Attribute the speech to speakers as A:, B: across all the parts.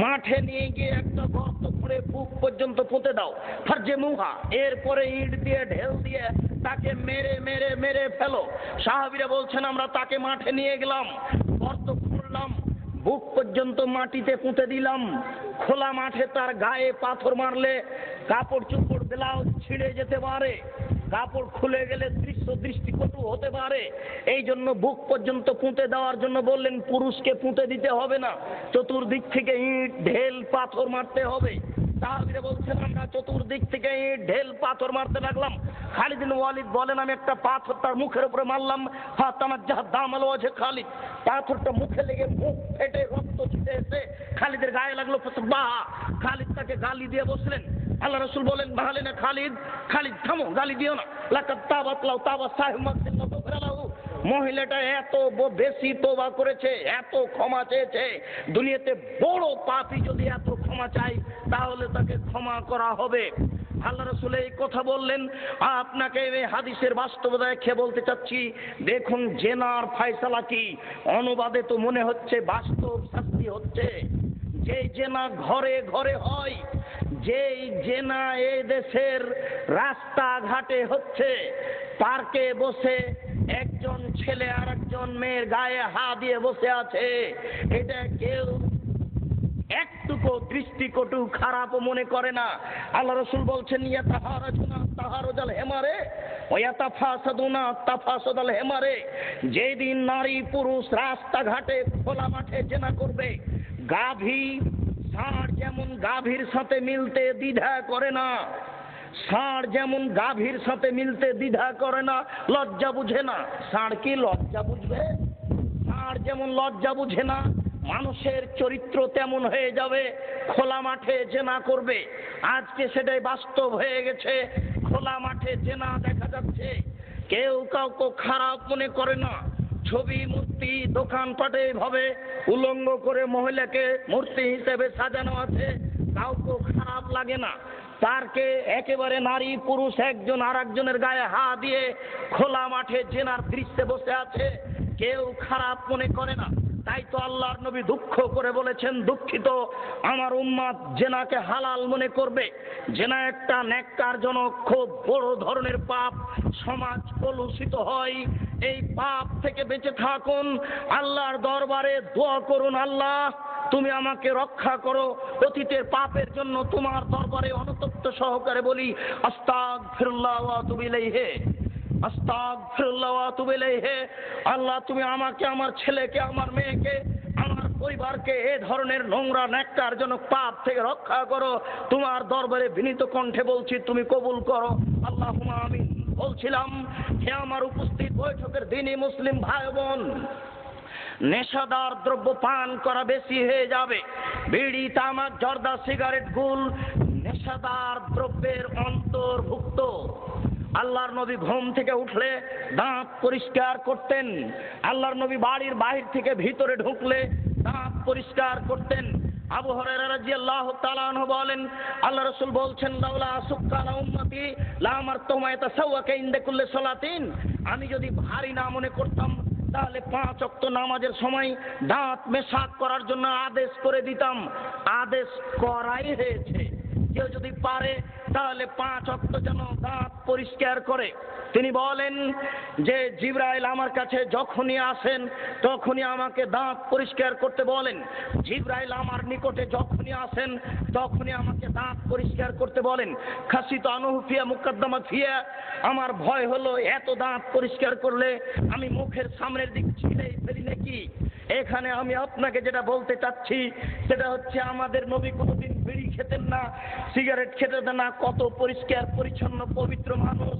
A: মাঠে নিয়ে গিয়ে একটা গর্ত করে বুক পর্যন্ত পুঁতে দাও, ফারজে মুহা, এরপরে ইট দিয়ে ঢেল দিয়ে তাকে মেরে মেরে মেরে ফেলো। সাহাবীরা বলছেন আমরা তাকে মাঠে নিয়ে গেলাম, গর্ত খুঁড়লাম, বুক পর্যন্ত মাটিতে পুঁতে দিলাম। খোলা মাঠে তার গায়ে পাথর মারলে কাপড় চোপড় ব্লাউজ ছিঁড়ে যেতে পারে, কাপড় খুলে গেলে দৃষ্টিকটু হতে পারে। এই জন্য বুক পর্যন্ত পুঁতে দেওয়ার জন্য বললেন পুরুষকে পুঁতে দিতে হবে না, চতুর্দিক থেকে ইট ঢেল পাথর মারতে হবে। সাহাবীরা বলছেন আমরা চতুর্দিক থেকে ইট ঢেল পাথর মারতে লাগলাম। খালিদ বিন ওয়ালিদ বলেন আমি একটা পাথর তার মুখের উপরে মারলাম, ফাতানাজ্জাহ দামাল ওয়াজহে খালিদ, পাথরটা মুখে লেগে মুখ ফেটে রক্ত ছিটে এসে খালিদের গায়ে লাগলো। ফাসবাহা, খালিদ তাকে গালি দিয়ে বসলেন। আল্লাহ রাসূল বলেন ভালে না খালিদ, খালিদ থামো, গালি দিও না। লাকাদ তাবাত লাউ তাবা সাহিব মাকদিন লাহু, মহিলাটা এত বেশি তওবা করেছে, এত ক্ষমা চেয়েছে, দুনিয়াতে বড় পাপী যদি এত ক্ষমা চায় তাহলে তাকে ক্ষমা করা হবে। আল্লাহ রাসূল এই কথা বললেন। আপনাকে এই হাদিসের বাস্তবতা দেখে বলতে চাচ্ছি, দেখুন জেনার ফয়সালা কি, অনুবাদে তো মনে হচ্ছে বাস্তব শাস্তি হচ্ছে। যে জেনা ঘরে ঘরে হয়, যেই জেনা এই দেশের রাস্তাঘাটে হচ্ছে, পার্কে বসে একজন ছেলে আর একজন মেয়ের গায়ে হাত দিয়ে বসে আছে, এটা কেউ একটুকু দৃষ্টিকটু খারাপ মনে করে না। আল্লাহ রাসূল বলছেন ইয়াতাহারাজুনা তাহারুজাল হেমারে ওয়া ইয়াতাফাসাদুনা তাফাসাদাল হেমারে, যেদিন নারী পুরুষ রাস্তাঘাটে খোলা মাঠে জেনা করবে, গাভী ষাঁড় যেমন গাভীর সাথে মিলতে দ্বিধা করে না, ষাঁড় যেমন গাভীর সাথে মিলতে দ্বিধা করে না, লজ্জা বুঝে না। ষাঁড় কি লজ্জা বুঝবে? ষাঁড় যেমন লজ্জা বুঝে না, মানুষের চরিত্র তেমন হয়ে যাবে, খোলা মাঠে জেনা করবে। আজকে সেটাই বাস্তব হয়ে গেছে, খোলা মাঠে জেনা দেখা যাচ্ছে। কেউ কাউকে খারাপ মনে করে না। ছবি মূর্তি দোকানপাটে ভাবে উলঙ্গ করে মহিলাকে মূর্তি হিসেবে সাজানো আছে, কাউকে খারাপ লাগে না। পার্কে একেবারে নারী পুরুষ একজন আর একজনের গায়ে হাত দিয়ে খোলা মাঠে জেনার দৃশ্যে বসে আছে, কেউ খারাপ মনে করে না। তাই তো আল্লাহর নবী দুঃখ করে বলেছেন, দুঃখিত আমার উম্মত জেনাকে হালাল মনে করবে। জেনা একটা ন্যাক্কারজনক খুব বড় ধরনের পাপ, সমাজ কলুষিত হয়। এই পাপ থেকে বেঁচে থাকুন, আল্লাহর দরবারে দোয়া করুন, আল্লাহ তুমি আমাকে রক্ষা করো। অতীতের পাপের জন্য তোমার দরবারে অনুতপ্ত সহকারে বলি আস্তাগফিরুল্লাহ ওয়া আতুবু ইলাইহি, আস্তাগফিরুল্লাহ ওয়া আতুবু ইলাইহি। আল্লাহ তুমি আমাকে, আমার ছেলেকে, আমার মেয়েকে, আমার পরিবারকে এ ধরনের নোংরা ন্যাক্কারজনক পাপ থেকে রক্ষা করো। তোমার দরবারে বিনীত কণ্ঠে বলছি, তুমি কবুল করো। আল্লাহুম্মা আমিন। বলছিলাম হে আমার উপস্থিত বৈঠকের দিনই মুসলিম ভাই বোন, নেশাদার দ্রব্য পান করা বেশি হয়ে যাবে। বিড়ি, তামাক, জর্দা, সিগারেট, গুল নেশাদার দ্রব্যের অন্তর্ভুক্ত। আল্লাহর নবী ঘুম থেকে উঠলে দাঁত পরিষ্কার করতেন। আল্লাহর নবী বাড়ির বাহির থেকে ভিতরে ঢুকলে দাঁত পরিষ্কার করতেন। আবু হুরায়রা রাদিয়াল্লাহু তাআলা আনহু বলেন, আল্লাহ রাসূল বলছেন লাউলা সুক্কানা উম্মতি লা আমারতুহুম ইয়াতাসাওয়াকা ইনদা কুল্লি সালাতিন, আমি যদি ভারী না মনে করতাম তাহলে 5 ওয়াক্ত নামাজের সময় দাঁত মেশাক করার জন্য আদেশ করে দিতাম। আদেশ করাই হয়েছে, কেউ যদি পারে তাহলে 5 ওয়াক্ত যেন দাঁত পরিষ্কার করে। তিনি বলেন যে জিবরাইল আমার কাছে যখনই আসেন তখনই আমাকে দাঁত পরিষ্কার করতে বলেন। জিবরাইল আমার নিকটে যখনই আসেন তখনই আমাকে দাঁত পরিষ্কার করতে বলেন। খাসিত আনহু ফিয়া মুকদ্দামা ফিয়া, আমার ভয় হলো এত দাঁত পরিষ্কার করলে আমি মুখের সামনের দিক ছিঁড়ে ফেলি নাকি। এখানে আমি আপনাকে যেটা বলতে চাচ্ছি সেটা হচ্ছে, আমাদের নবী কোনোদিন বিড়ি খেতেন না, সিগারেট খেতেন না, কত পরিষ্কার পরিচ্ছন্ন পবিত্র মানুষ,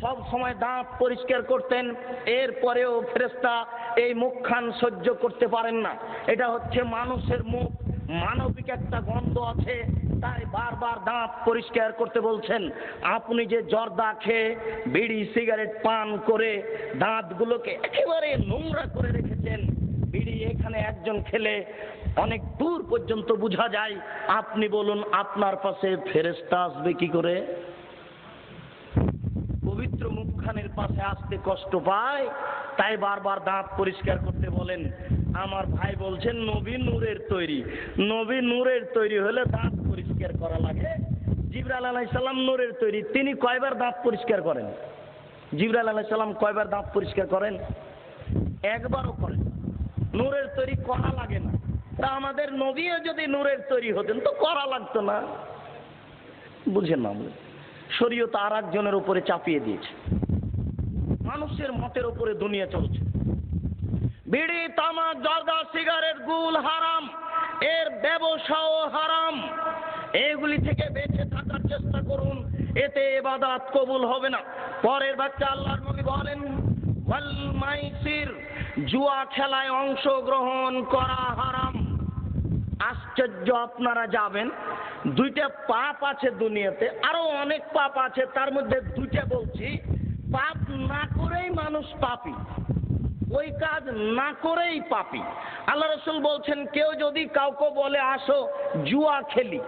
A: সব সময় দাঁত পরিষ্কার করতেন। এরপরেও ফেরেশতা এই মুখখান সহ্য করতে পারেন না। এটা হচ্ছে মানুষের মুখ, মানবিক একটা গন্ধ আছে, তাই বারবার দাঁত পরিষ্কার করতে বলছেন। আপনি যে জর্দা খেয়ে বিড়ি সিগারেট পান করে দাঁতগুলোকে একেবারে নোংরা করে রেখেছেন, বিড়ি এখানে একজন খেলে অনেক দূর পর্যন্ত বোঝা যায়। আপনি বলুন আপনার পাশে ফেরেশতা আসবে কি করে? পবিত্র মুখখানের পাশে আসতে কষ্ট পায়, তাই বারবার দাঁত পরিষ্কার করতে বলেন। আমার ভাই বলছেন নবী নূরের তৈরি। নবী নূরের তৈরি হলে দাঁত পরিষ্কার করা লাগে। জিবরাইল আলাইহিস সালাম নূরের তৈরি, তিনি কয়বার দাঁত পরিষ্কার করেন? জিবরাইল আলাইহিস সালাম কয়বার দাঁত পরিষ্কার করেন? একবারও করেন। নূরের তৈরি করা লাগে না। তা আমাদের নবীও যদি নূরের তৈরি হতেন তো করা লাগতো না। বুঝেন না? শরীয়ত আর একজনের উপরে চাপিয়ে দিয়েছে, মানুষের মতের উপরে দুনিয়া চলছে। বিড়ি, তামাক, জর্দা, সিগারেট, গুল হারাম, এর ব্যবসাও হারাম। এগুলি থেকে বেঁচে থাকার চেষ্টা করুন, এতে ইবাদত কবুল হবে না। পরের বাক্যে আল্লাহর নবী বলেন, ওয়াল মাইসির, জুয়া খেলায় অংশগ্রহণ করা হারাম। আশ্চর্য, আপনারা যাবেন, দুইটা পাপ আছে দুনিয়াতে, আরো অনেক পাপ আছে, তার মধ্যে দুইটা বলছি। পাপ না করেই মানুষ পাপী, ওই কাজ না করেই পাপী। আল্লাহ রাসূল বলছেন, কেউ যদি কাউকে বলে আসো জুয়া খেলি,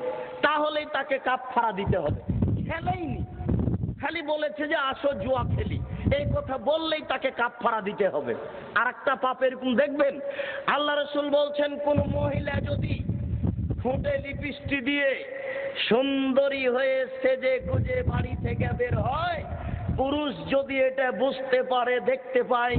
A: তাহলেই তাকে কাফারা দিতে হবে। খেলেইনি, খালি বলেছে যে আসো জুয়া খেলি, এই কথা বললেই তাকে কাফারা দিতে হবে। আর একটা পাপ এরকম দেখবেন, আল্লাহ রাসূল বলছেন, কোন মহিলা যদি ঠোঁটে লিপস্টিক দিয়ে সুন্দরী হয়ে সেজে গুজে বাড়ি থেকে বের হয়, পুরুষ যদি এটা বুঝতে পারে, দেখতে পায়,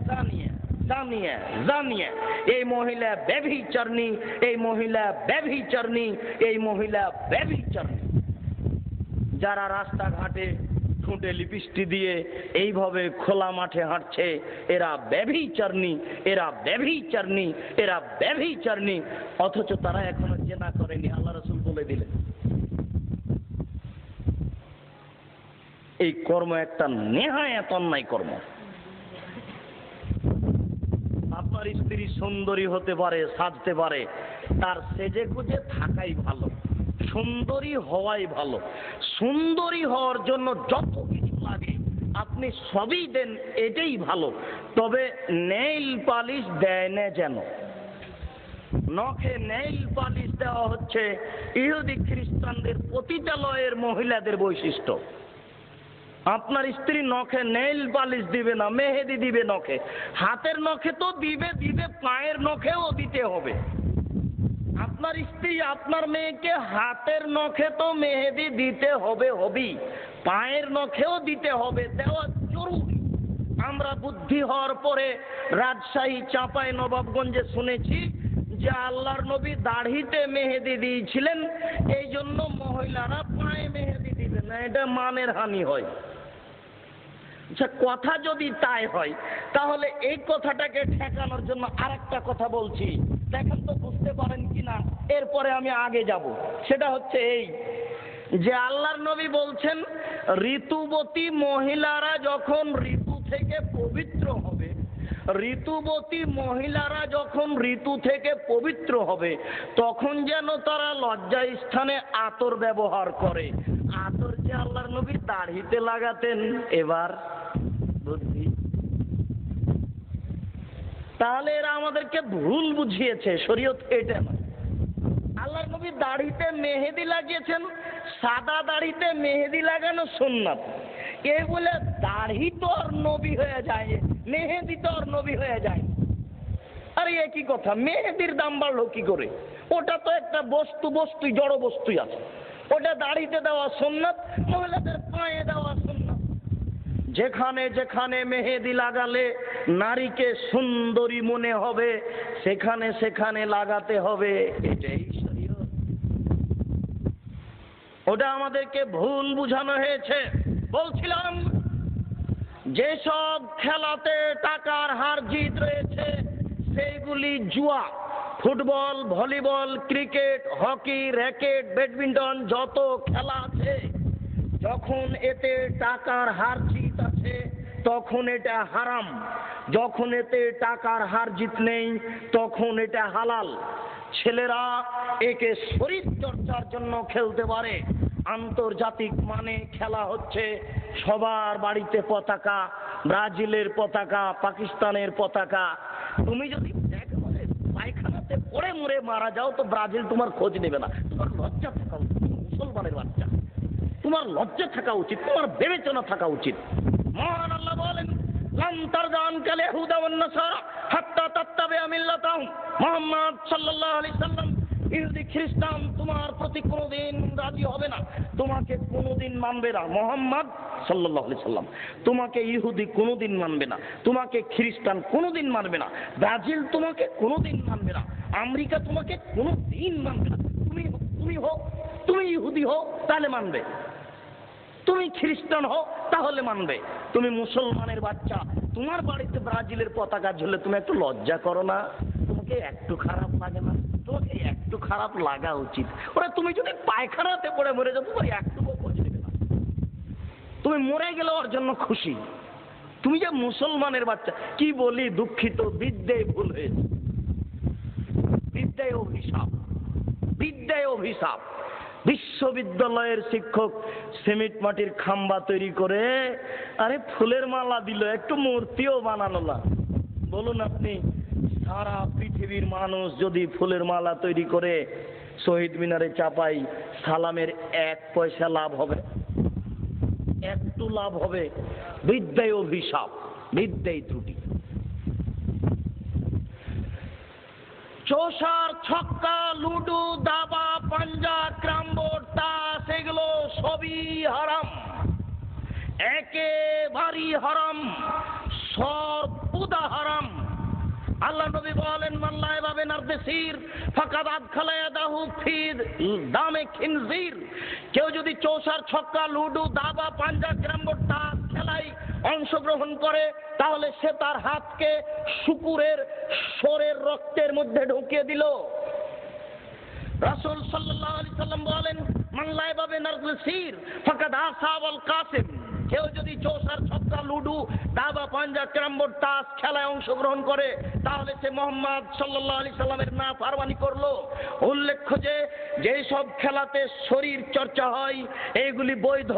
A: জানিয়ে জানিয়ে জানিয়ে এই মহিলা ব্যভিচারিণী, এই মহিলা ব্যভিচারিণী, এই মহিলা ব্যভিচারিণী। যারা রাস্তাঘাটে ঠোঁটে লিপস্টিক দিয়ে এইভাবে খোলা মাঠে হাঁটছে, এরা ব্যভিচারিণী, এরা ব্যভিচারিণী, এরা ব্যভিচারিণী। অথচ তারা এখনো জেনা করেনি, আল্লাহ রাসূল বলে দিলেন। এই কর্ম একটা নেহায়েত অন্যায় কর্ম। আপনার স্ত্রী সুন্দরী হতে পারে, সাজতে পারে, তার সেজে গুজে থাকাই ভালো, সুন্দরী হওয়াই ভালো। সুন্দরী হওয়ার জন্য যত কিছু লাগে আপনি সবই দেন, এটাই ভালো। তবে নেইল পালিশ দেয় না যেন। নখে নেইল পালিশ দেওয়া হচ্ছে ইহুদি খ্রিস্টানদের পতিতালয়ের মহিলাদের বৈশিষ্ট্য। আপনার স্ত্রী নখে নেইল পালিশ দিবে না, মেহেদি দিবে নখে। হাতের নখে তো দিবে দিবে, পায়ের নখেও দিতে হবে। আপনার স্ত্রী আপনার মেয়েকে হাতের নখে তো মেহেদি দিতে হবে, হবেই, পায়ের নখেও দিতে হবে, দেওয়া জরুরি। আমরা বুদ্ধি হওয়ার পরে রাজশাহী, চাঁপাই নবাবগঞ্জে শুনেছি যে আল্লাহর নবী দাড়িতে মেহেদি দিয়েছিলেন, এই জন্য মহিলারা পায়ে মেহেদি দিবে না, এটা মানের হানি হয়। আচ্ছা, কথা যদি তাই হয়, তাহলে এই কথাটাকে ঠেকানোর জন্য আরেকটা কথা বলছি, দেখেন তো বুঝতে পারেন কিনা, এরপরে আমি আগে যাব। সেটা হচ্ছে এই যে আল্লাহর নবী বলছেন, ঋতুবতী মহিলারা যখন ঋতু থেকে পবিত্র হবে, ঋতুবতী মহিলারা যখন ঋতু থেকে পবিত্র হবে, তখন যেন তারা লজ্জা স্থানে আতর ব্যবহার করে। আতর যে আল্লাহর নবী দাড়িতে লাগাতেন, এবার বুদ্ধি। তাহলে এরা আমাদেরকে ভুল বুঝিয়েছে, শরীয়ত এটা নয়। আল্লাহর নবী দাড়িতে মেহেদি লাগিয়েছেন, সাদা দাড়িতে মেহেদি লাগানো সুন্নাত। এ বলে দাড়ি তো আর নবী হয়ে যায়, মেহেদি তো আর নবী হয়ে যায়। আরে একই কথা, মেহেদির দাম বাড়লো কি করে? ওটা তো একটা বস্তু, বস্তুই, জড় বস্তুই আছে। ওটা দাড়িতে দেওয়া সুন্নাত, মহিলাদের পায়ে দেওয়া সুন্নাত। যেখানে যেখানে মেহেদি লাগালে নারীকে সুন্দরী মনে হবে, সেখানে সেখানে লাগাতে হবে, এটাই শরীয়ত। ওটা আমাদেরকে ভুল বুঝানো হয়েছে। বলছিলাম, যেসব খেলাতে টাকার হার জিত রয়েছে সেইগুলি জুয়া। Football, volleyball, cricket, hockey, racket, badminton, যত খেলা আছে, যখন এতে টাকার হার জিত আছে তখন এটা হারাম। যখন এতে টাকার হার জিত নেই তখন এটা হালাল। ছেলেরা একে শরীর চর্চার জন্য খেলতে পারে। আন্তর্জাতিক মানে খেলা হচ্ছে, সবার বাড়িতে পতাকা, ব্রাজিলের পতাকা, পাকিস্তানের পতাকা। তুমি যদি পায়খানাতে পড়ে মরে মারা যাও তো ব্রাজিল তোমার খোঁজ নেবে না। তোমার লজ্জা থাকা উচিত, মুসলমানের বাচ্চা, তোমার লজ্জা থাকা উচিত, তোমার বিবেচনা থাকা উচিত। মহান আল্লাহ বলেন, লান তারদা আনকাল ইয়াহুদা ওয়ান নাসারা হাত্তা তাত্তাবিআ মিল্লাতাহুম। মুহাম্মদ সাল্লাল্লাহু আলাইহি সাল্লাম, ইহুদি খ্রিস্টান তোমার প্রতি কোনোদিন রাজি হবে না, তোমাকে কোনোদিন মানবে না। মুহাম্মদ সাল্লাল্লাহু আলাইহি সাল্লাম, তোমাকে ইহুদি কোনোদিন মানবে না, তোমাকে খ্রিস্টান কোনোদিন মানবে না, ব্রাজিল তোমাকে কোনোদিন মানবে না, আমেরিকা তোমাকে কোনোদিন মানবে না। তুমি ইহুদি হও তাহলে মানবে, তুমি খ্রিস্টান হও তাহলে মানবে। তুমি মুসলমানের বাচ্চা, তোমার বাড়িতে ব্রাজিলের পতাকা ঝুলে তুমি একটু লজ্জা করো না? তোমাকে একটু খারাপ লাগে না? তোমাকে একটু খারাপ লাগা উচিত। ওরা তুমি যদি পায়খানাতে পড়ে মরে যাও তোমার একটু খোঁজ নেবে না। তুমি মরে গেলে ওর জন্য খুশি। তুমি যে মুসলমানের বাচ্চা, কি বলি দুঃখিত, বিদ্যায় ভুল হয়েছে, বিদ্যায় অভিশাপ, বিদ্যায় অভিশাপ। বিশ্ববিদ্যালয়ের শিক্ষক সিমেন্ট মাটির খাম্বা তৈরি করে আরে ফুলের মালা দিল, একটু মূর্তিও বানালো না। বলুন আপনি, সারা পৃথিবীর মানুষ যদি ফুলের মালা তৈরি করে শহীদ মিনারে চাপাই, সালামের 1 পয়সা লাভ হবে? একটু লাভ হবে? বিদ্যায় অভিশাপ, বিদ্যায় ত্রুটি। চৌসার, ছক্কা, লুডু, দাবা, পাঞ্জা, ক্রামবোর্ড, তাস, এগুলো সবই হারাম, একেবারেই হারাম, সর্বদা হারাম। আল্লাহ নবী বলেন, মান লাইবা বিনারদিসির ফাকাদ আদখালা ইয়াদাহু ফি দামে খিনজির। কেউ যদি চৌসার, ছক্কা, লুডু, দাবা, পাঞ্জা, ক্রামবোর্ড, তাস খেলায় অংশগ্রহণ করে তাহলে সে তার হাতকে শুকুরের শোরের রক্তের মধ্যে ঢুকিয়ে দিল। রাসূল সাল্লাল্লাহু আলাইহি সাল্লাম বলেন, মান লাইবা বিনারদিসির ফাকাদ আসাবাল কাসিম। কেউ যদি চৌসার, ছক্কা, লুডু, দাবা, পাঞ্জা, ক্যারমবোর্ড, তাস খেলায় অংশগ্রহণ করে তাহলে সে মুহাম্মদ সাল্লাল্লাহু আলাইহি সাল্লামের নাফরমানি করলো। উল্লেখ্য যে যেই সব খেলাতে শরীর চর্চা হয় এগুলি বৈধ,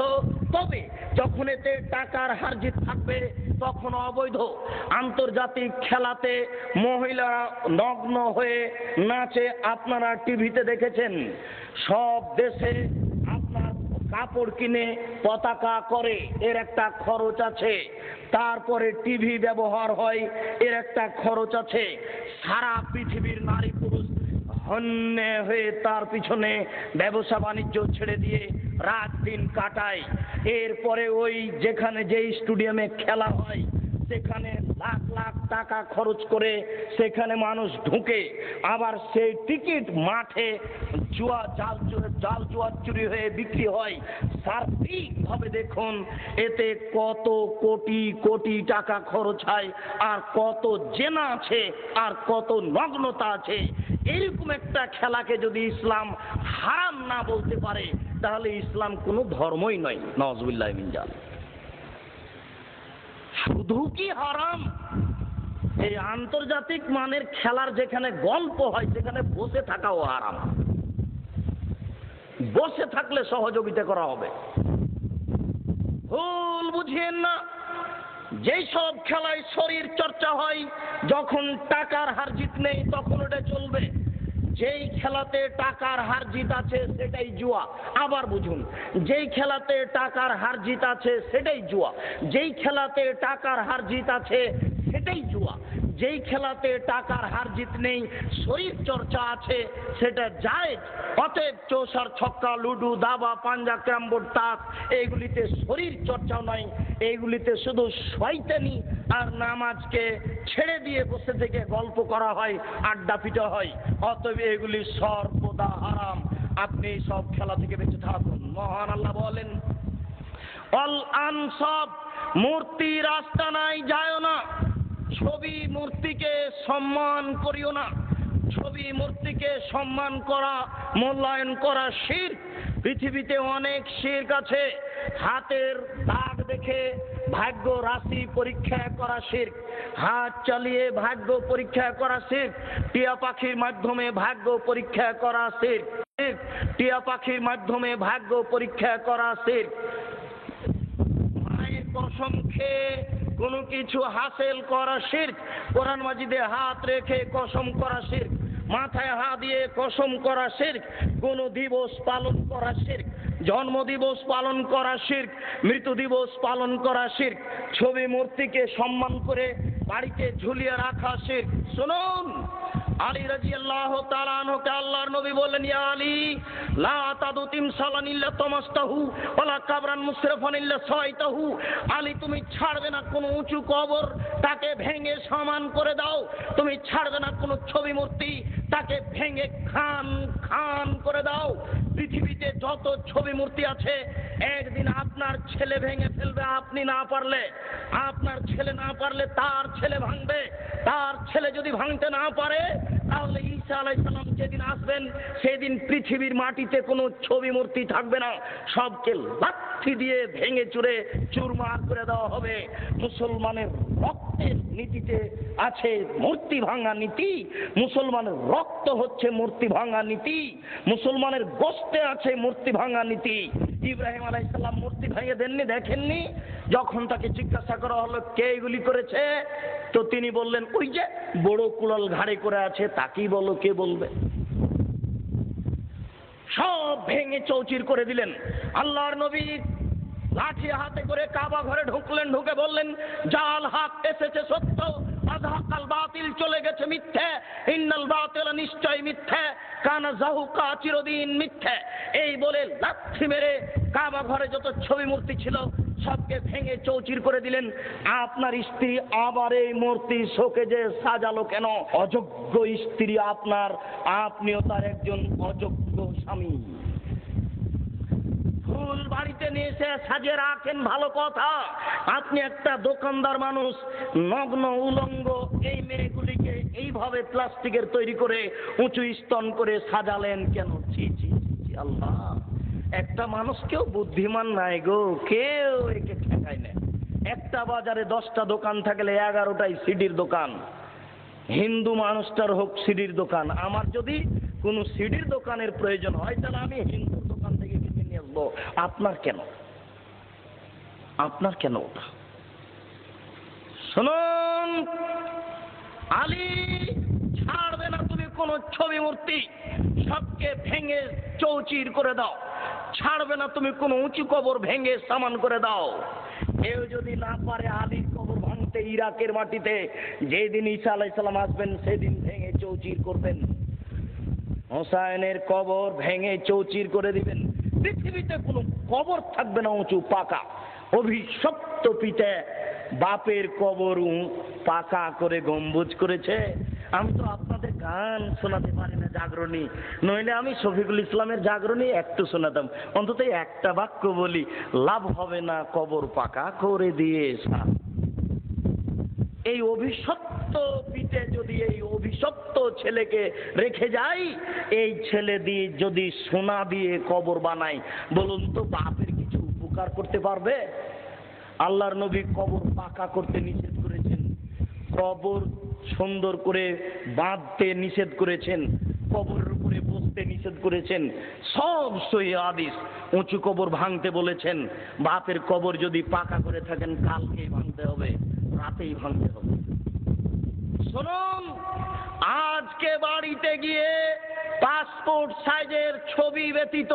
A: তবে যখন এতে টাকার হারজিত থাকবে তখন অবৈধ। আন্তর্জাতিক খেলাতে মহিলারা নগ্ন হয়ে নাচে, আপনারা টিভিতে দেখেছেন। সব দেশে আপনার কাপড় কিনে পতাকা করে, এর একটা খরচ আছে। তারপরে টিভি ব্যবহার হয়, এর একটা খরচ আছে। সারা পৃথিবীর নারী পুরুষ হন্যে হয়ে তার পিছনে ব্যবসা বাণিজ্য ছেড়ে দিয়ে রাত দিন কাটায়। এরপরে ওই যেখানে যেই স্টেডিয়ামে খেলা হয় সেখানে লাখ লাখ টাকা খরচ করে সেখানে মানুষ ঢুকে, আবার সেই টিকিট মাঠে জাল জুয়া চুরি হয়ে বিক্রি হয়। সার্বিকভাবে দেখুন এতে কত কোটি কোটি টাকা খরচ হয়, আর কত জেনা আছে, আর কত নগ্নতা আছে। এরকম একটা খেলাকে যদি ইসলাম হারাম না বলতে পারে তাহলে ইসলাম কোনো ধর্মই নয়। নাউজুবিল্লাহি মিন যালিক। শুধু কি হারাম, এই আন্তর্জাতিক মানের খেলার যেখানে গল্প হয় সেখানে বসে থাকাও হারাম। বসে থাকলে সহযোগিতা করা হবে। ভুল বুঝিয়েন না। যেই সব খেলায় শরীর চর্চা হয় যখন টাকার হারজিত নেই তখন ওটা চলবে। যেই খেলাতে টাকার হারজিত আছে সেটাই জুয়া। আবার বুঝুন, যেই খেলাতে টাকার হারজিত আছে সেটাই জুয়া। যেই খেলাতে টাকার হারজিত আছে সেটাই জুয়া। যেই খেলাতে টাকার হারজিত নেই, শরীর চর্চা আছে, সেটা জায়েজ। অতএব চৌসার, ছক্কা, লুডু, দাবা, পাঞ্জা, ক্যারমবোর্ড, তাস এইগুলিতে শরীর চর্চাও নয়, এইগুলিতে শুধু শয়তানি আর নামাজকে ছেড়ে দিয়ে বসে থেকে গল্প করা হয়, আড্ডা পিটা হয়। অতএব এগুলি সর্বদা হারাম। আপনি সব খেলা থেকে বেঁচে থাকুন। মহান আল্লাহ বলেন, অল আনসাব, মূর্তির আস্তানায় যায় না। ছবি মূর্তিকে সম্মান করিও না। ছবি মূর্তিকে সম্মান করা, মূল্যায়ন করা শিরক। পৃথিবীতে অনেক শিরক আছে। হাতের দাগ দেখে ভাগ্য রাশি পরীক্ষা করা শিরক। হাত চালিয়ে ভাগ্য পরীক্ষা করা শিরক। টিয়া পাখির মাধ্যমে ভাগ্য পরীক্ষা করা শিরক। টিয়া পাখির মাধ্যমে ভাগ্য পরীক্ষা করা শিরক। মায়ের কসম খেয়ে কোনো কিছু হাসিল করা শিরক। কোরআন মাজিদে হাত রেখে কসম করা শিরক। মাথায় হাত দিয়ে কসম করা শিরক। কোনো দিবস পালন করা শিরক। জন্মদিবস পালন করা শিরক, মৃত্যু দিবস পালন করা শিরক, ছবি মূর্তিকে সম্মান করে বাড়িতে ঝুলিয়ে রাখা শিরক। শুনুন, আলী রাদিয়াল্লাহু তাআলা আনহুকে আল্লাহর নবী বললেন, ইয়া আলী লা তাদু তিমসালান ইল্লা তামাসতাহু ওয়ালা কাবরান মুসরিফান ইল্লা সাইতাহু। আলী, তুমি ছাড়বে না কোনো উঁচু কবর, তাকে ভেঙে সমান করে দাও। তুমি ছাড়বে না কোনো ছবি মূর্তি, তাকে ভেঙে খান খান করে দাও। পৃথিবীতে যত ছবি মূর্তি আছে একদিন আপনার ছেলে ভেঙে ফেলবে, আপনি না পারলে। আপনার ছেলে না পারলে তার ছেলে ভাঙবে, তার ছেলে যদি ভাঙতে না পারে তাহলে ঈসা আলাইহিস সালাম যেদিন আসবেন সেদিন পৃথিবীর মাটিতে কোনো ছবি মূর্তি থাকবে না, সবকে লাঠি দিয়ে ভেঙে চুরে চুরমার করে দেওয়া হবে। মুসলমানের রক্তের নীতিতে আছে মূর্তি ভাঙা নীতি, মুসলমানের রক্ত হচ্ছে মূর্তি ভাঙা নীতি, মুসলমানের গোশতে আছে মূর্তি ভাঙা নীতি। ইব্রাহিম আলাইহিস সালাম মূর্তি ভেঙে দেননি, দেখেননি? যখন তাকে জিজ্ঞাসা করা হলো কে এগুলি করেছে, তো তিনি বললেন, ওই যে বড় কুড়াল ঘাড়ে করে আছে তাকেই বলো, কে বলবে। সব ভেঙে চৌচির করে দিলেন। আল্লাহর নবী লাঠি হাতে করে কাবা ঘরে ঢুকলেন, ঢুকে বললেন, জাল হক এসেছে সত্য, আযহাকাল বাতিল চলে গেছে মিথ্যে, ইন্নাল বাতিলা নিশ্চয় মিথ্যে, কানা যাহুকা চিরদিন মিথ্যে। এই বলে লাঠি মেরে কাবা ঘরে যত ছবি মূর্তি ছিল সবকে ভেঙে চৌচির করে দিলেন। আপনার স্ত্রী আবার এই মূর্তি শোকেজে সাজালো কেন? অযোগ্য স্ত্রী আপনার, আপনিও তার একজন অযোগ্য স্বামী। ফুল বাড়িতে নিয়ে এসে সাজিয়ে রাখেন, ভালো কথা। আপনি একটা দোকানদার মানুষ, নগ্ন উলঙ্গ এই মেয়েগুলিকে এইভাবে প্লাস্টিকের তৈরি করে উঁচু স্তন করে সাজালেন কেন? ছি ছি ছি, আল্লাহ! একটা মানুষ কেউ বুদ্ধিমান নাই গো, কেউ একে ঠেকায় না। একটা বাজারে 10টা দোকান থাকলে 11টাই সিডির দোকান। হিন্দু মানুষটার হোক সিডির দোকান, আমার যদি কোনো সিডির দোকানের প্রয়োজন হয় তাহলে আমি হিন্দুর দোকান থেকে কিনে নিয়ে আসবো। আপনার কেন? আপনার কেন? শুনুন, আলী ছাড়বে না তুমি কোনো ছবি মূর্তি, সবকে ভেঙে চৌচির করে দাও। ছাড়বে না তুমি কোনো উঁচু কবর, ভেঙে সামান করে দাও। কেউ যদি না পারে আলীর কবর ভাঙতে ইরাকের মাটিতে, যেদিন ঈসা আলাইহিস সালাম আসবেন সেদিন ভেঙে চৌচির করবেন। হোসাইনের কবর ভেঙে চৌচির করে দিবেন। পৃথিবীতে কোনো কবর থাকবে না উঁচু পাকা। অভিশপ্ত পিঠে বাপের কবর পাকা করে গম্বুজ করেছে। আমি তো আপনাদের গান শোনাতে পারি না জাগরণী, নইলে আমি শফিকুল ইসলামের জাগরণী একটু শোনাতাম। অন্তত একটা বাক্য বলি, লাভ হবে না কবর পাকা করে দিয়ে। এই অভিশপ্ত পিঠে যদি এই অভিশপ্ত ছেলেকে রেখে যাই, এই ছেলে দিয়ে যদি সোনা দিয়ে কবর বানাই, বলুন তো বাপের কিছু উপকার করতে পারবে? আল্লাহর নবী কবর পাকা করতে নিষেধ করেছেন, কবর সুন্দর করে বাঁধতে নিষেধ করেছেন, কবরের উপরে বসতে নিষেধ করেছেন। সব সহিহ হাদিস। উঁচু কবর ভাঙতে বলেছেন। বাপের কবর যদি পাকা করে থাকেন কালকে ভাঙতে হবে, রাতেই ভাঙতে হবে। শুনুন, আজকে বাড়িতে গিয়ে পাসপোর্ট সাইজের ছবি ব্যতীত,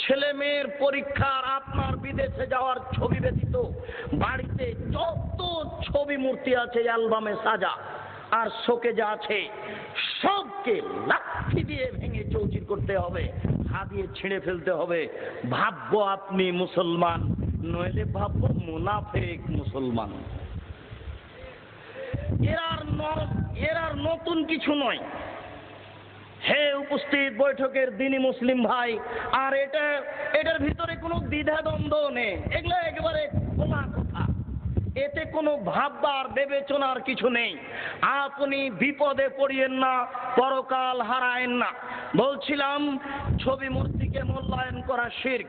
A: ছেলে মেয়ের পরীক্ষার, আপনার বিদেশে যাওয়ার ছবি ব্যতীত বাড়িতে যত ছবি মূর্তি আছে অ্যালবামে সাজা আর শোকেজে আছে, সবকে লাঠি দিয়ে ভেঙে চৌচির করতে হবে, হাত দিয়ে ছিঁড়ে ফেলতে হবে। ভাববো আপনি মুসলমান, নইলে ভাববো মুনাফিক মুসলমান। এর আর নতুন কিছু নয়। হে উপস্থিত বৈঠকের দিনী মুসলিম ভাই, আর এটার ভিতরে কোনো দ্বিধাদ্বন্দ্ব নেই, এগুলো একেবারে খোলা কথা। এতে কোনো ভাববার বিবেচনার কিছু নেই। আপনি বিপদে পড়িয়েন না, পরকাল হারায়েন না। বলছিলাম, ছবি মূর্তিকে মূল্যায়ন করা শিরক।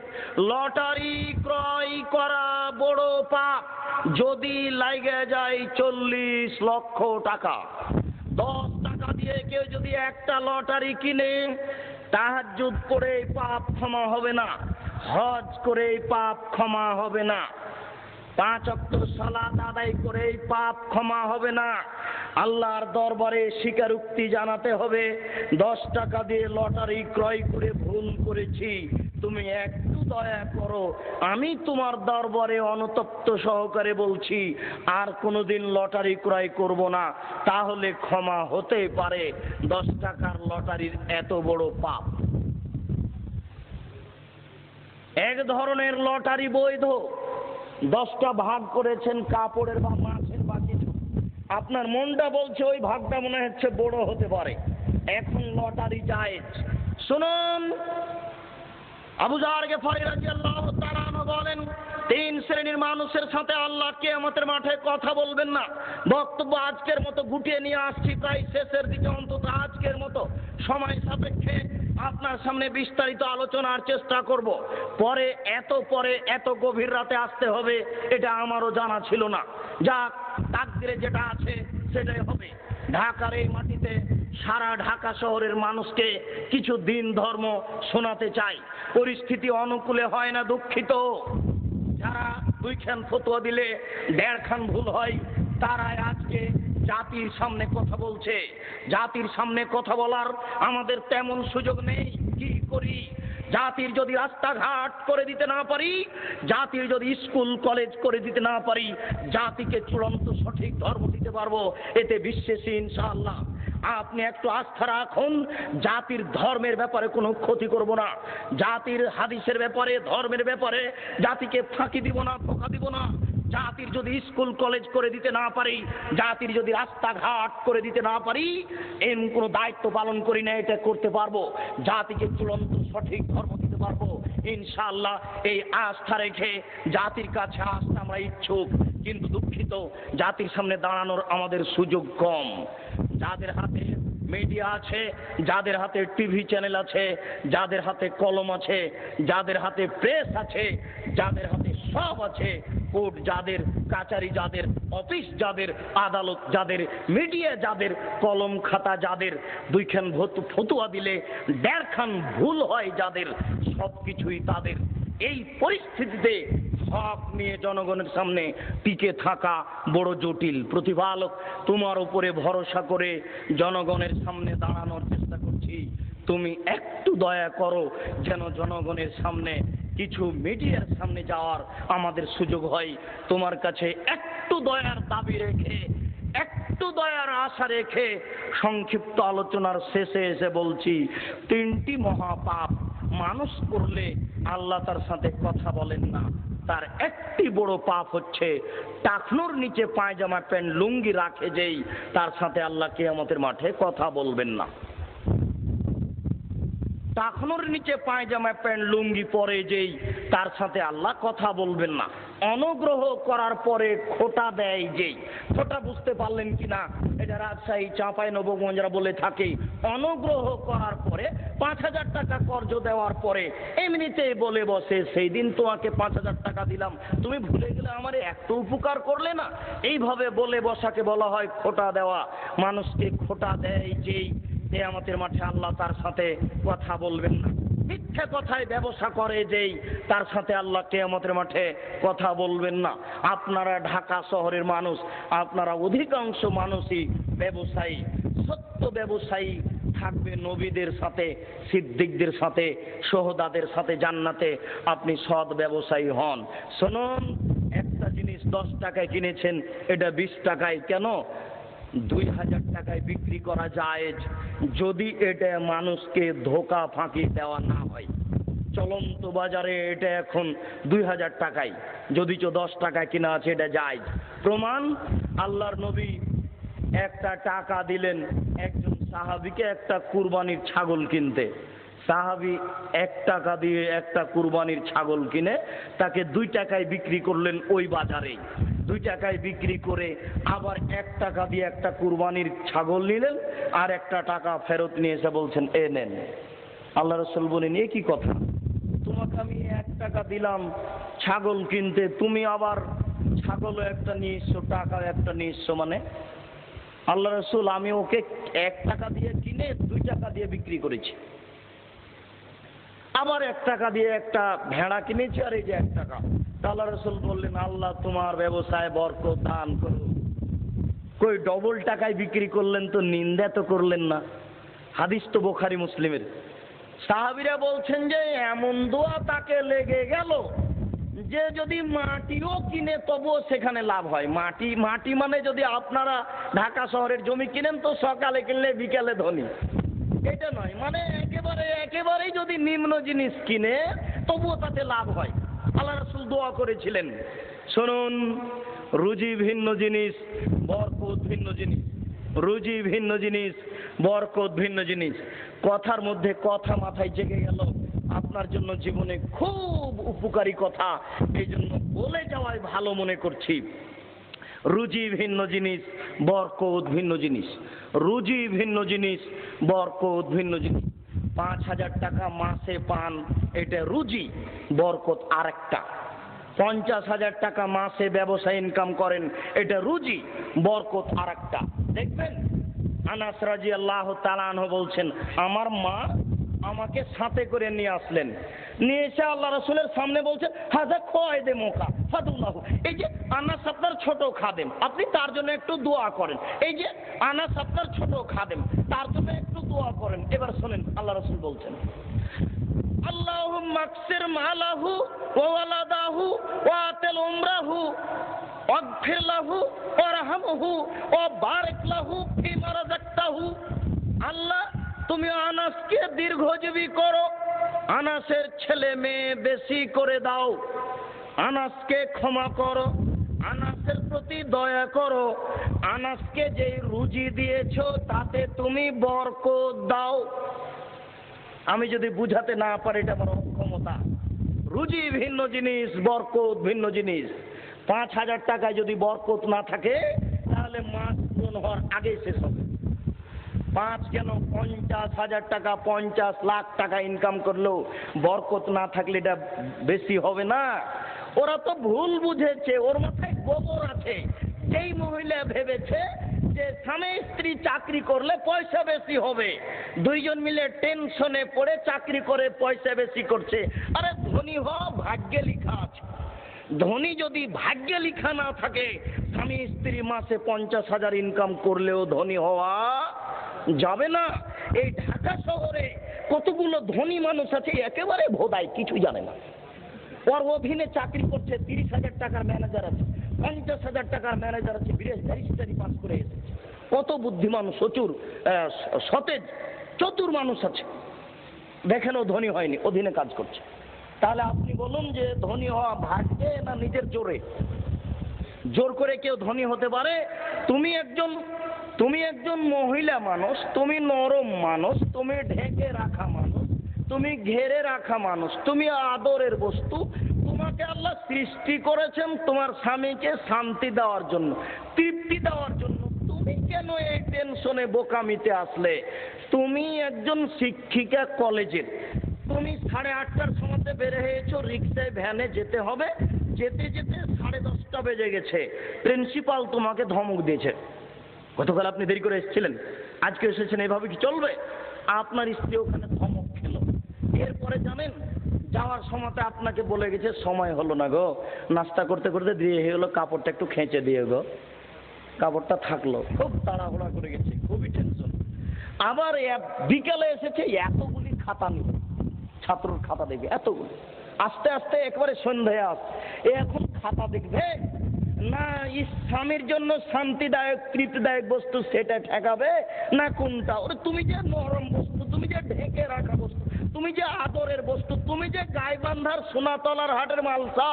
A: লটারি ক্রয় করা বড় পাপ। যদি লাগে যায় 40 লক্ষ টাকা, 10 টাকা দিয়ে কেউ যদি একটা লটারি কিনে, তাহাজ্জুদ করে পাপ ক্ষমা হবে না, হজ করে পাপ ক্ষমা হবে না। 5 ওয়াক্ত সালাত আদায় করে এই পাপ ক্ষমা হবে না। আল্লাহর দরবারে স্বীকারোক্তি জানাতে হবে, 10 টাকা দিয়ে লটারি ক্রয় করে ভুল করেছি, তুমি একটু দয়া করো, আমি তোমার দরবারে অনুতপ্ত সহকারে বলছি আর কোনোদিন লটারি ক্রয় করব না, তাহলে ক্ষমা হতে পারে। 10 টাকার লটারির এত বড় পাপ। এক ধরনের লটারি বৈধ, 10টা ভাগ করেছেন কাপড়ের বা মাছের বা কিছু, আপনার মনটা বলছে ওই ভাগটা মনে হচ্ছে বড় হতে পারে, এখন লটারি জায়েজ। শুনুন, আবু যার গিফারি রাদিয়াল্লাহু তাআলা আনহু বলেন, 3 শ্রেণীর মানুষের সাথে আল্লাহ কিয়ামতের মাঠে কথা বলবেন না। বক্তব্য আজকের মতো গুটিয়ে নিয়ে আসছি, প্রায় শেষের দিকে, অন্তত আজকের মতো সময় সাপেক্ষে আপনার সামনে বিস্তারিত আলোচনার চেষ্টা করব। পরে এত গভীর রাতে আসতে হবে এটা আমারও জানা ছিল না। যাক, তাকদিরে যেটা আছে সেটাই হবে। ঢাকার এই মাটিতে সারা ঢাকা শহরের মানুষকে কিছু দিন ধর্ম শোনাতে চাই। পরিস্থিতি অনুকূলে হয় না, দুঃখিত। যারা 2 খান ফতোয়া দিলে 1.5 খান ভুল হয়, তারাই আজকে জাতির সামনে কথা বলছে। জাতির সামনে কথা বলার আমাদের তেমন সুযোগ নেই। কি করি? জাতির যদি রাস্তাঘাট করে দিতে না পারি, জাতির যদি স্কুল কলেজ করে দিতে না পারি, জাতিকে চূড়ান্ত সঠিক ধর্ম দিতে পারবো, এতে বিশ্বাসী ইনশাআল্লাহ। আপনি একটু আস্থা রাখুন, জাতির ধর্মের ব্যাপারে কোনো ক্ষতি করব না, জাতির হাদিসের ব্যাপারে, ধর্মের ব্যাপারে জাতিকে ফাঁকি দিব না, ধোঁকা দিব না। জাতির যদি স্কুল কলেজ করে দিতে না পারি, জাতির যদি রাস্তাঘাট করে দিতে না পারি, এমন কোনো দায়িত্ব পালন করি না, এটা করতে পারবো। জাতিকে চূড়ান্ত সঠিক ধর্ম দিতে পারবো ইনশাআল্লাহ। এই আস্থা রেখে জাতির কাছে আসতে আমরা ইচ্ছুক, কিন্তু দুঃখিত, জাতির সামনে দাঁড়ানোর আমাদের সুযোগ কম। যাদের হাতে মিডিয়া আছে, যাদের হাতে টিভি চ্যানেল আছে, যাদের হাতে কলম আছে, যাদের হাতে প্রেস আছে, যাদের হাতে সব আছে, কোর্ট যাদের, কাচারি যাদের, অফিস যাদের, আদালত যাদের, মিডিয়া যাদের, কলম খাতা যাদের, 2 খান ফতোয়া দিলে 1.5 খান ভুল হয় যাদের, সবকিছুই তাদের। এই পরিস্থিতিতে হক নিয়ে জনগণের সামনে টিকে থাকা বড় জটিল। প্রতিপালক, তোমার উপরে ভরসা করে জনগণের সামনে দাঁড়ানোর চেষ্টা করছি, তুমি একটু দয়া করো যেন জনগণের সামনে, কিছু মিডিয়ার সামনে যাওয়ার আমাদের সুযোগ হয়। তোমার কাছে একটু দয়ার দাবি রেখে, একটু দয়ার আশা রেখে সংক্ষিপ্ত আলোচনার শেষে এসে বলছি, 3টি মহাপাপ মানুষ করলে আল্লাহ তার সাথে কথা বলেন না। তার একটি বড় পাপ হচ্ছে টাকনোর নিচে পায়জামা প্যান্ট লুঙ্গি রাখে যেই, তার সাথে আল্লাহ কিয়ামতের মাঠে কথা বলবেন না। টাকনোর নিচে পায়জামা প্যান্ট লুঙ্গি পরে যেই, তার সাথে আল্লাহ কথা বলবেন না। অনুগ্রহ করার পরে খোটা দেয় যেই, খোটা বুঝতে পারলেন কিনা, এটা রাজশাহী, চাঁপাইনবাবগঞ্জরা বলে থাকে। অনুগ্রহ করার পরে 5,000 টাকা কর্জ দেওয়ার পরে এমনিতেই বলে বসে, সেই দিন তোমাকে 5,000 টাকা দিলাম, তুমি ভুলে গেলে আমারে একটু উপকার করলে না। এইভাবে বলে বসাকে বলা হয় খোটা দেওয়া। মানুষকে খোটা দেয় যেই, কিয়ামতের মাঠে আল্লাহ তার সাথে কথা বলবেন না। মিথ্যা কথায় ব্যবসা করে যেই, তার সাথে আল্লাহ কিয়ামতের মাঠে কথা বলবেন না। আপনারা ঢাকা শহরের মানুষ, আপনারা অধিকাংশ মানুষই ব্যবসায়ী। সত্য ব্যবসায়ী থাকবে নবীদের সাথে, সিদ্দিকদের সাথে, শহদাদের সাথে জান্নাতে। আপনি সৎ ব্যবসায়ী হন। শুনুন, একটা জিনিস 10 টাকায় কিনেছেন, এটা 20 টাকায় কেন 2,000 টাকায় বিক্রি করা যায়, যদি এটা মানুষকে ধোকা ফাঁকি দেওয়া না হয়। চলন্ত বাজারে এটা এখন 2,000 টাকায়, যদি 10 টাকায় কিনা আছে, এটা যায়। প্রমাণ, আল্লাহর নবী একটা টাকা দিলেন একজন সাহাবীকে একটা কুরবানির ছাগল কিনতে। সাহাবী 1 টাকা দিয়ে একটা কুরবানির ছাগল কিনে তাকে 2 টাকায় বিক্রি করলেন ওই বাজারেই। 2 টাকায় বিক্রি করে আবার 1 টাকা দিয়ে একটা কুরবানির ছাগল নিলেন, আর 1 টাকা ফেরত নিয়ে এসে বলছেন, এ নেন। আল্লাহ রাসূল বলেন, এ কি কথা? তোমাকে আমি 1 টাকা দিলাম ছাগল কিনতে, তুমি আবার ছাগলও একটা নিয়ে এসছো, টাকাও একটা নিয়ে এসছো, মানে? আল্লাহ রাসূল, আমি ওকে 1 টাকা দিয়ে কিনে 2 টাকা দিয়ে বিক্রি করেছি, আবার 1 টাকা দিয়ে একটা ভেড়া কিনেছি, আর এই যে 1 টাকা। আল্লাহ রাসূল বললেন, আল্লাহ তোমার ব্যবসায় বরকত দান করুন। কই ডবল টাকায় বিক্রি করলেন তো নিন্দা তো করলেন না। হাদিস তো বুখারী মুসলিমের। সাহাবীরা বলছেন যে এমন দোয়া তাকে লেগে গেল যে যদি মাটিও কিনে তবুও সেখানে লাভ হয়। মাটি মানে যদি আপনারা ঢাকা শহরের জমি কিনেন তো সকালে কিনলে বিকালে ধনী, এটা নয়। মানে একেবারেই যদি নিম্ন জিনিস কিনে তবুও তাতে লাভ হয়। আল্লাহ রাসূল দোয়া করেছিলেন। শুনুন, রুজি ভিন্ন জিনিস, বরকত ভিন্ন জিনিস। রুজি ভিন্ন জিনিস, বরকত ভিন্ন জিনিস। কথার মধ্যে কথা মাথায় জেগে গেল, আপনার জন্য জীবনে খুব উপকারী কথা, এই জন্য বলে যাওয়াই ভালো মনে করছি। রুজি ভিন্ন জিনিস, বরকত ভিন্ন জিনিস। রুজি ভিন্ন জিনিস, বরকত ভিন্ন জিনিস। 5,000 টাকা মাসে পান, এটা রুজি, বরকত আরেকটা। 50,000 টাকা মাসে ব্যবসা ইনকাম করেন, এটা রুজি, বরকত আরেকটা। দেখবেন আনাস রাদিয়াল্লাহু তাআলা আনহু বলছেন, আমার মা আমাকে সাথে করে নিয়ে আসলেন, নিয়ে এসে আল্লাহ রাসূলের সামনে বলছেন, হাজা খোয়াইদে মোকা ফাদুল্লাহ, এই যে আনাস আপনার ছোট খাদেম, আপনি তার জন্য একটু দোয়া করেন। এই যে আনাস আপনার ছোট খাদেম, তার জন্য একটু দোয়া করেন। এবার শুনেন আল্লাহ রাসূল বলছেন, আল্লাহুম্মা আকসির মালাহু ওয়া ওয়ালাদাহু ওয়া আতিল উমরাহু ওয়াগফির লাহু ওয়ারহামহু ওয়া বারিক লাহু ফিমা রাযাকতাহু। আল্লাহ তুমি আনাসকে দীর্ঘজীবী করো, আনাসের ছেলে মেয়ে বেশি করে দাও, আনাসকে ক্ষমা করো, আনাসের প্রতি দয়া করো, আনাসকে যে রুজি দিয়েছো তাতে তুমি বরকত দাও। আমি যদি বুঝাতে না পারি এটা আমার অক্ষমতা। রুজি ভিন্ন জিনিস, বরকত ভিন্ন জিনিস। 5,000 টাকায় যদি বরকত না থাকে তাহলে মাস পূরণ হওয়ার আগেই শেষ হবে। 5 কেন 50,000 টাকা, 50 লাখ টাকা ইনকাম করলেও বরকত না থাকলে এটা বেশি হবে না। ওরা তো ভুল বুঝেছে, ওর মাথায় গোবর আছে। যেই মহিলা ভেবেছে যে স্বামী স্ত্রী চাকরি করলে পয়সা বেশি হবে, দুইজন মিলে টেনশনে পড়ে চাকরি করে পয়সা বেশি করছে। আরে ধনী হওয়া ভাগ্যে লেখা আছে। ধনী যদি ভাগ্যে লেখা না থাকে, স্বামী স্ত্রী মাসে 50,000 ইনকাম করলেও ধনী হওয়া যাবে না। এই ঢাকা শহরে কতগুলো ধনী মানুষ আছে একেবারে ভোদাই, কিছু জানে না। ওর অধীনে চাকরি করছে, 30,000 টাকার ম্যানেজার আছে, 50,000 টাকার ম্যানেজার আছে, ব্যারিস্টারি পাস করে এসেছে। কত বুদ্ধিমান, সতেজ, চতুর মানুষ আছে, দেখেন ও ধনী হয়নি, অধীনে কাজ করছে। তাহলে আপনি বলুন যে ধনী হওয়া ভাগ্যে না নিজের জোরে? জোর করে কেউ ধনী হতে পারে? তুমি একজন মহিলা মানুষ, তুমি নরম মানুষ, তুমি ঢেকে রাখা মানুষ, তুমি ঘেরে রাখা মানুষ, তুমি আদরের বস্তু। তোমাকে আল্লাহ সৃষ্টি করেছেন তোমার স্বামীকে শান্তি দেওয়ার জন্য, তৃপ্তি দেওয়ার জন্য। তুমি কেন এই টেনশনে বোকামিতে আসলে? তুমি একজন শিক্ষিকা কলেজের, তুমি 8:30টার সময় বের হয়েছো, রিক্সায় ভ্যানে যেতে হবে, যেতে যেতে 10:30টা বেজে গেছে, প্রিন্সিপাল তোমাকে ধমক দিয়েছে। গতকাল আপনি দেরি করে এসেছিলেন, আজকে এসেছেন, এভাবে কি চলবে? আপনার স্ত্রী ওখানে ধমক খেলো। এরপরে জানেন যাওয়ার সময়তে আপনাকে বলে গেছে সময় হলো না গো, নাস্তা করতে করতে দিয়ে হয়ে গেলো, কাপড়টা একটু খেঁচে দিয়ে গো, কাপড়টা থাকলো, খুব তাড়াহুড়া করে গেছে, খুবই টেনশন। আবার বিকেলে এসেছে, এতগুলি খাতা নিয়ে, ছাত্রর খাতা দেখবে এতগুলি, আস্তে আস্তে একবারে সন্ধ্যায় এখন খাতা দেখবে না স্বামীর জন্য শান্তিদায়ক তৃপ্তিদায়ক বস্তু সেটা ঠেকাবে না কোনটা? ওরে তুমি যে নরম বস্তু, তুমি যে ঢেকে রাখা বস্তু, তুমি যে আদরের বস্তু, তুমি যে গাইবান্ধার সোনাতলার হাটের মালসা,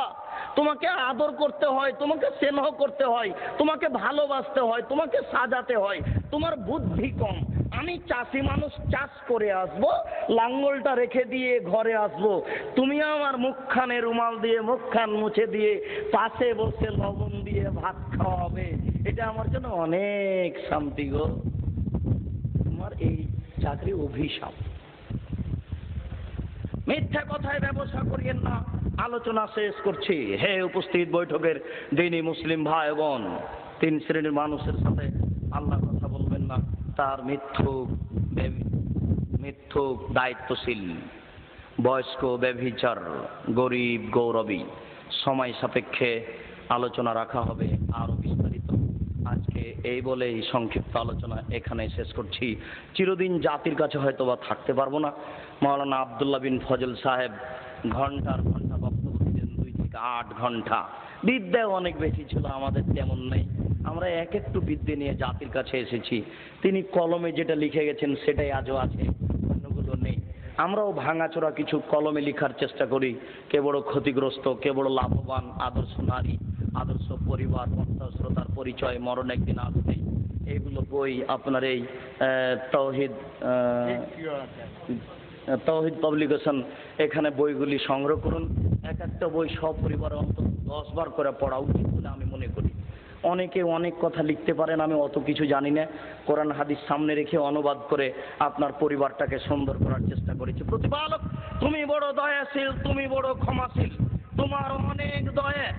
A: তোমাকে আদর করতে হয়, তোমাকে স্নেহ করতে হয়, তোমাকে ভালোবাসতে হয়, তোমাকে সাজাতে হয়। তোমার বুদ্ধি কম। আমি চাষি মানুষ, চাষ করে আসবো, লাঙ্গলটা রেখে দিয়ে ঘরে আসবো, তুমি আমার মুখখানে রুমাল দিয়ে মুখখান মুছে দিয়ে পাশে বসে লবণ দিয়ে ভাত খাওয়াবে, এটা আমার জন্য অনেক শান্তি গো। তোমার এই চাকরি অভিশাপ। মিথ্যা কথায় ব্যবসা করিয়েন না। আলোচনা শেষ করছি। হে উপস্থিত বৈঠকের দিনী মুসলিম ভাই বোন, 3 শ্রেণীর মানুষের সাথে আল্লাহ কথা বলবেন না। তার মিথ্যুক দায়িত্বশীল, বয়স্ক ব্যভিচার, গরিব গৌরবী, সময় সাপেক্ষে আলোচনা রাখা হবে আরো বিস্তারিত। আজকে এই বলেই সংক্ষিপ্ত আলোচনা এখানে শেষ করছি। চিরদিন জাতির কাছে হয়তো বা থাকতে পারবো না। মাওলানা আব্দুল্লাহ বিন ফজল সাহেব ঘন্টার ঘন্টা বক্তব্য দিলেন, 2 থেকে 8 ঘন্টা। বিদ্যায় অনেক বেশি ছিল, আমাদের তেমন নেই। আমরা এক একটু বিদ্যে নিয়ে জাতির কাছে এসেছি। তিনি কলমে যেটা লিখে গেছেন সেটাই আজও আছে, অন্যগুলো নেই। আমরাও ভাঙাচোরা কিছু কলমে লিখার চেষ্টা করি। কে বড় ক্ষতিগ্রস্ত, কে বড় লাভবান, আদর্শ নারী, আদর্শ পরিবার, শ্রোতার পরিচয়, মরণ একদিন আসবে, এইগুলো বই আপনার এই তৌহিদ তৌহিদ পাবলিকেশন, এখানে বইগুলি সংগ্রহ করুন। এক একটা বই সপরিবারে অন্তত 10 বার করে পড়া উচিত বলে আমি মনে করি। অনেকে অনেক কথা লিখতে পারেন, আমি অত কিছু জানি না। কোরআন হাদিস সামনে রেখে অনুবাদ করে আপনার পরিবারটাকে সুন্দর করার চেষ্টা করেছি। প্রতিপালক তুমি বড় দয়াশীল, তুমি বড় ক্ষমাশীল, তোমার অনেক দয়া।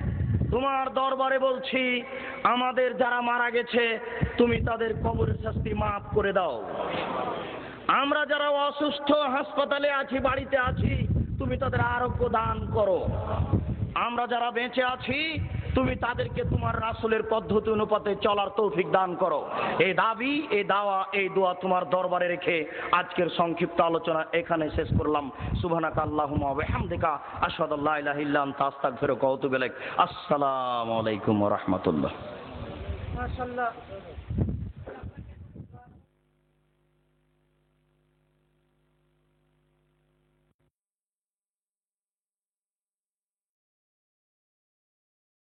A: তোমার দরবারে বলছি, আমাদের যারা মারা গেছে তুমি তাদের কবরের শাস্তি মাফ করে দাও। আমরা যারা অসুস্থ হাসপাতালে আছি, বাড়িতে আছি, তুমি তাদের আরোগ্য দান করো। আমরা যারা বেঁচে আছি তুমি তাদেরকে তোমার রাসূলের পদ্ধতি অনুপাতে চলার তৌফিক দান করো। এই দাবি, এই দাওয়া, এই দোয়া তোমার দরবারে রেখে আজকের সংক্ষিপ্ত আলোচনা এখানে শেষ করলাম। সুবহানাকা আল্লাহুম্মা ওয়া বিহামদিকা আশহাদু আল্লা ইলাহা ইল্লা আনতা আস্তাগফিরুকা ওয়া আতুবু ইলাইক। আসসালামু আলাইকুম ওয়া রাহমাতুল্লাহ।
B: মাশাআল্লাহ।